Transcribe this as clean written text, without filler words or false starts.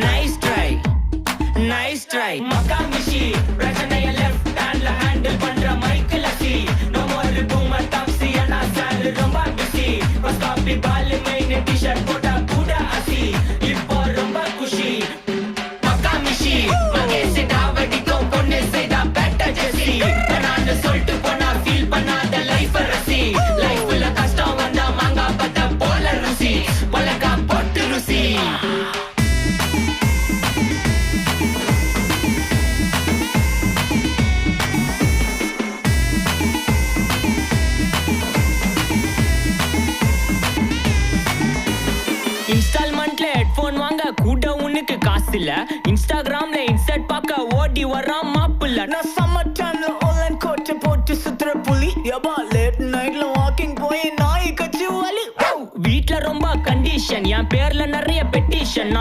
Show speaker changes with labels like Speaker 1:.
Speaker 1: nice try nice try மக்கா மிஷி பிரச்சனைய left ஹேண்ட்ல handle பண்ற மைக்கேல் அசி நோ மோர் பூமர் டாக்ஸி அண்ணா சார் ரொம்ப பிஸி ஃபர்ஸ்ட் காப்பி பால் மெயின் டி-ஷர்ட் போட்டா கூட அசி இப்போ ரொம்ப குஷி மக்கா மிஷி மகேஷ் டாவடிக்கும் பொண்ணு செய்தா பெட்டர் ஜெசி நான் சொல்லிட்டு போனா ஃபீல் பண்ணாத லைஃப் ரசி லைஃப்ல கஷ்டம் வந்தா மாங்கா பத்த போல ருசி பலகா போட்டு ருசி இன்ஸ்டால்மெண்ட்ல ஹெட்போன் வாங்க கூட உனக்கு காசு இல்ல இன்ஸ்டாகிராம்ல இன்ஸ்டன்ட் பார்க்க ஓடி வரான் மாப்பிள்ள
Speaker 2: நான் சம்மர் டைம்ல ஆன்லைன் கோட்டை போட்டு சுத்துற புலி யபா லேட் நைட்ல வாக்கிங் போய் நாய் கச்சி வலி
Speaker 1: வீட்ல ரொம்ப கண்டிஷன் என் பேர்ல நிறைய பெட்டிஷன்